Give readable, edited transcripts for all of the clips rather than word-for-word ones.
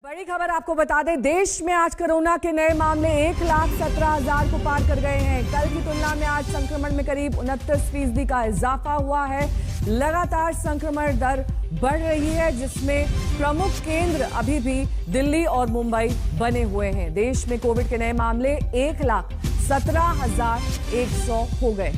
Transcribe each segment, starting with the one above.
बड़ी खबर आपको बता दें, देश में आज कोरोना के नए मामले 1,17,000 को पार कर गए हैं। कल की तुलना में आज संक्रमण में करीब 29% का इजाफा हुआ है। लगातार संक्रमण दर बढ़ रही है, जिसमें प्रमुख केंद्र अभी भी दिल्ली और मुंबई बने हुए हैं। देश में कोविड के नए मामले 1,17,100 हो गए।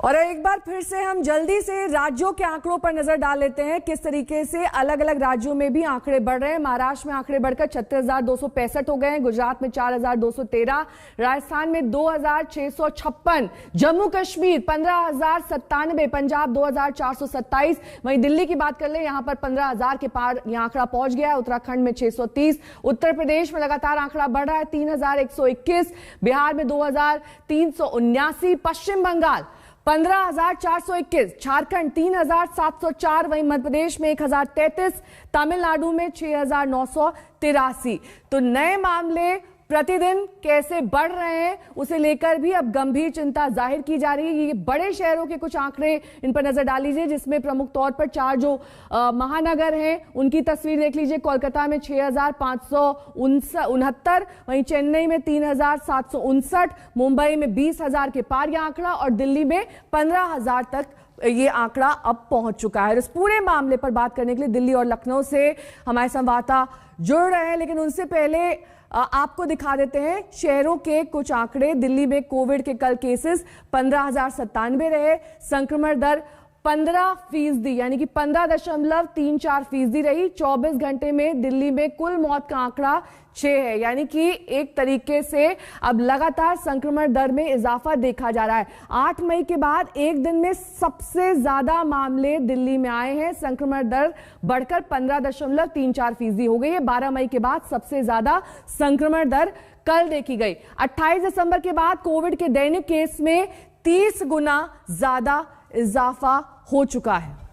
और एक बार फिर से हम जल्दी से राज्यों के आंकड़ों पर नजर डाल लेते हैं, किस तरीके से अलग अलग राज्यों में भी आंकड़े बढ़ रहे हैं। महाराष्ट्र में आंकड़े बढ़कर 36,265 हो गए हैं, गुजरात में 4,213, राजस्थान में 2,656, जम्मू कश्मीर 15,097, पंजाब 2,427। वहीं दिल्ली की बात कर ले, यहां पर 15,000 के पार यह आंकड़ा पहुंच गया है। उत्तराखंड में 630, उत्तर प्रदेश में लगातार आंकड़ा बढ़ रहा है 3,121, बिहार में 2,379, पश्चिम बंगाल 15,421, झारखंड 3,704, वहीं मध्य प्रदेश में 1,033, तमिलनाडु में 6,983। तो नए मामले प्रतिदिन कैसे बढ़ रहे हैं, उसे लेकर भी अब गंभीर चिंता जाहिर की जा रही है। ये बड़े शहरों के कुछ आंकड़े इन पर नजर डाल लीजिए, जिसमें प्रमुख तौर पर 4 जो महानगर हैं उनकी तस्वीर देख लीजिए। कोलकाता में 6,569, वहीं चेन्नई में 3,759, मुंबई में 20,000 के पार यह आंकड़ा, और दिल्ली में 15,000 तक ये आंकड़ा अब पहुंच चुका है। इस पूरे मामले पर बात करने के लिए दिल्ली और लखनऊ से हमारे संवाददाता जुड़ रहे हैं, लेकिन उनसे पहले आपको दिखा देते हैं शहरों के कुछ आंकड़े। दिल्ली में कोविड के कल केसेस 15,097 रहे, संक्रमण दर 15% यानी कि 15.34% रही। 24 घंटे में दिल्ली में कुल मौत का आंकड़ा 6 है, यानी कि एक तरीके से अब लगातार संक्रमण दर में इजाफा देखा जा रहा है। 8 मई के बाद एक दिन में सबसे ज्यादा मामले दिल्ली में आए हैं। संक्रमण दर बढ़कर 15.34% हो गई है। 12 मई के बाद सबसे ज्यादा संक्रमण दर कल देखी गई। 28 दिसंबर के बाद कोविड के दैनिक केस में 30 गुना ज्यादा इजाफा हो चुका है।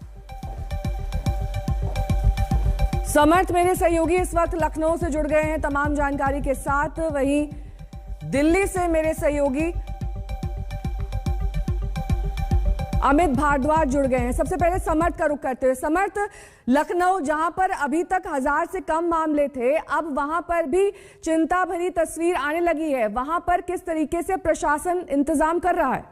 समर्थ मेरे सहयोगी इस वक्त लखनऊ से जुड़ गए हैं तमाम जानकारी के साथ, वहीं दिल्ली से मेरे सहयोगी अमित भारद्वाज जुड़ गए हैं। सबसे पहले समर्थ का रुख करते हुए, समर्थ, लखनऊ जहां पर अभी तक 1000 से कम मामले थे, अब वहां पर भी चिंता भरी तस्वीर आने लगी है। वहां पर किस तरीके से प्रशासन इंतजाम कर रहा है?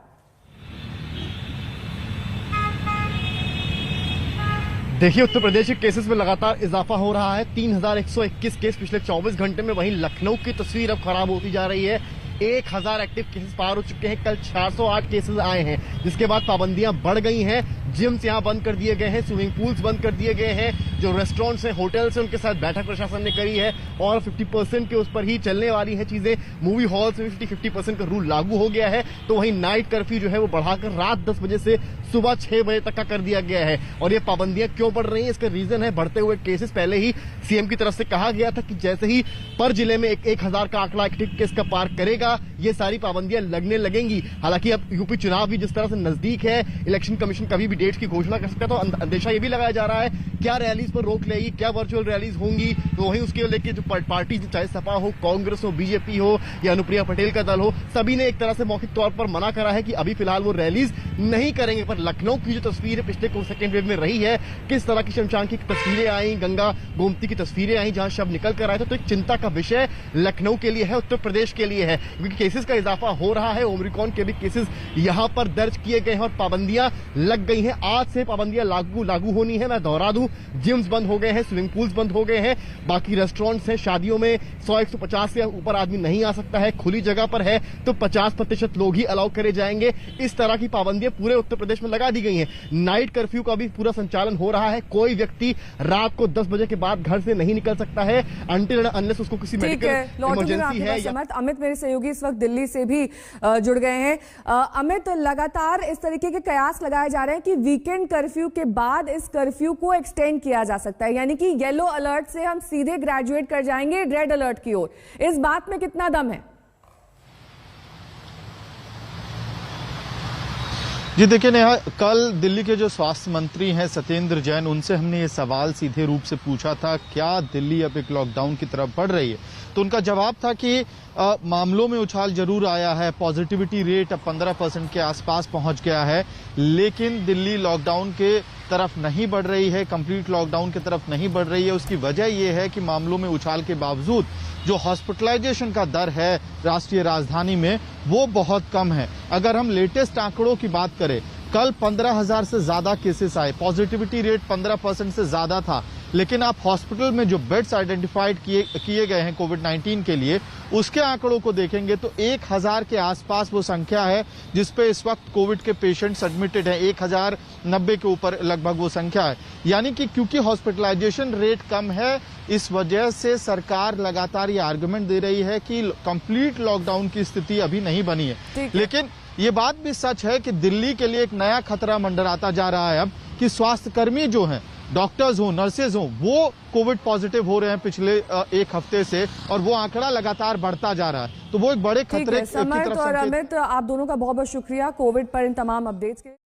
देखिए, उत्तर प्रदेश के केसेस में लगातार इजाफा हो रहा है। 3,121 केस पिछले 24 घंटे में। वहीं लखनऊ की तस्वीर अब खराब होती जा रही है। 1,000 एक्टिव केसेस पार हो चुके हैं। कल 408 केसेस आए हैं, जिसके बाद पाबंदियां बढ़ गई हैं। जिम्स यहां बंद कर दिए गए हैं, स्विमिंग पूल्स बंद कर दिए गए हैं। जो रेस्टोरेंट्स हैं, होटल्स हैं, उनके साथ बैठक प्रशासन ने करी है और 50% के उस पर ही चलने वाली है चीजें। मूवी हॉल्स में 50% का रूल लागू हो गया है। तो वहीं नाइट कर्फ्यू जो है वो बढ़ाकर रात 10 बजे से सुबह 6 बजे तक का कर दिया गया है। और ये पाबंदियां क्यों बढ़ रही हैं, इसका रीजन है बढ़ते हुए केसेस। पहले ही सीएम की तरफ से कहा गया था कि जैसे ही पर जिले में 1,000 का आंकड़ा एक्टिव केस का पार करेगा, ये सारी पाबंदियां लगने लगेंगी। हालांकि अब यूपी चुनाव भी जिस तरह से नजदीक है, इलेक्शन कमीशन कभी भी डेट की घोषणा कर सकता है। तो अंदेशा ये भी लगाया जा रहा है क्या रैलीज पर रोक लेगी, क्या वर्चुअल रैलीज होंगी। तो वहीं उसके लेके जो पार्टी, चाहे सपा हो, कांग्रेस हो, बीजेपी हो या अनुप्रिया पटेल का दल हो, सभी ने एक तरह से मौखिक तौर पर मना करा है कि अभी फिलहाल वो रैलीज नहीं करेंगे। पर लखनऊ की जो तस्वीर है पिछले सेकेंड वेव में रही है, किस तरह की शमशान की तस्वीरें आई, गंगा गोमती की तस्वीरें आई जहां शव निकल कर आए थे, तो एक चिंता का विषय लखनऊ के लिए है, उत्तर प्रदेश के लिए है, क्योंकि केसेस का इजाफा हो रहा है। ओमिक्रॉन के भी केसेस यहां पर दर्ज किए गए हैं और पाबंदियां लग गई हैं। आज से पाबंदियां लागू होनी है। मैं दोहरा दूं, जिम्स बंद हो गए हैं, स्विमिंग पूल्स बंद हो गए हैं, बाकी रेस्टोरेंट्स हैं। शादियों में 100-150 से ऊपर आदमी नहीं आ सकता है। खुली जगह पर है तो 50% लोग ही अलाउ करे जाएंगे। इस तरह की पाबंदियां पूरे उत्तर प्रदेश में लगा दी गई हैं। नाइट कर्फ्यू का भी पूरा संचालन हो रहा है। कोई व्यक्ति रात को 10 बजे के बाद घर से नहीं निकल सकता है अनटिल अनलेस उसको किसी मेडिकल इमरजेंसी है। अमित मेरे सहयोगी इस वक्त दिल्ली से भी जुड़ गए हैं। अमित, लगातार इस तरीके के कयास लगाए जा रहे हैं कि वीकेंड कर्फ्यू के बाद इस कर्फ्यू को एक्सटेंड किया जा सकता है, यानी कि येलो अलर्ट से हम सीधे ग्रेजुएट कर जाएंगे रेड अलर्ट की ओर। इस बात में कितना दम है? जी देखिए नेहा, कल दिल्ली के जो स्वास्थ्य मंत्री हैं सत्येंद्र जैन, उनसे हमने ये सवाल सीधे रूप से पूछा था क्या दिल्ली अब एक लॉकडाउन की तरफ बढ़ रही है। तो उनका जवाब था कि मामलों में उछाल जरूर आया है, पॉजिटिविटी रेट अब 15% के आसपास पहुंच गया है, लेकिन दिल्ली लॉकडाउन के तरफ नहीं बढ़ रही है, कंप्लीट लॉकडाउन की तरफ नहीं बढ़ रही है। उसकी वजह यह है कि मामलों में उछाल के बावजूद जो हॉस्पिटलाइजेशन का दर है राष्ट्रीय राजधानी में वो बहुत कम है। अगर हम लेटेस्ट आंकड़ों की बात करें, कल 15,000 से ज्यादा केसेस आए, पॉजिटिविटी रेट 15% से ज्यादा था, लेकिन आप हॉस्पिटल में जो बेड्स आइडेंटिफाइड किए गए हैं कोविड-19 के लिए, उसके आंकड़ों को देखेंगे तो 1,000 के आसपास वो संख्या है जिसपे इस वक्त कोविड के पेशेंट्स एडमिटेड हैं। 1,090 के ऊपर लगभग वो संख्या है। यानी कि क्योंकि हॉस्पिटलाइजेशन रेट कम है, इस वजह से सरकार लगातार ये आर्गुमेंट दे रही है कि कंप्लीट लॉकडाउन की स्थिति अभी नहीं बनी है। लेकिन ये बात भी सच है कि दिल्ली के लिए एक नया खतरा मंडराता जा रहा है अब कि स्वास्थ्यकर्मी जो हैं, डॉक्टर्स हो, नर्सेज हो, वो कोविड पॉजिटिव हो रहे हैं पिछले एक हफ्ते से, और वो आंकड़ा लगातार बढ़ता जा रहा है। तो वो एक बड़े खतरे की तरफ और अमित, आप दोनों का बहुत बहुत शुक्रिया कोविड पर इन तमाम अपडेट्स के।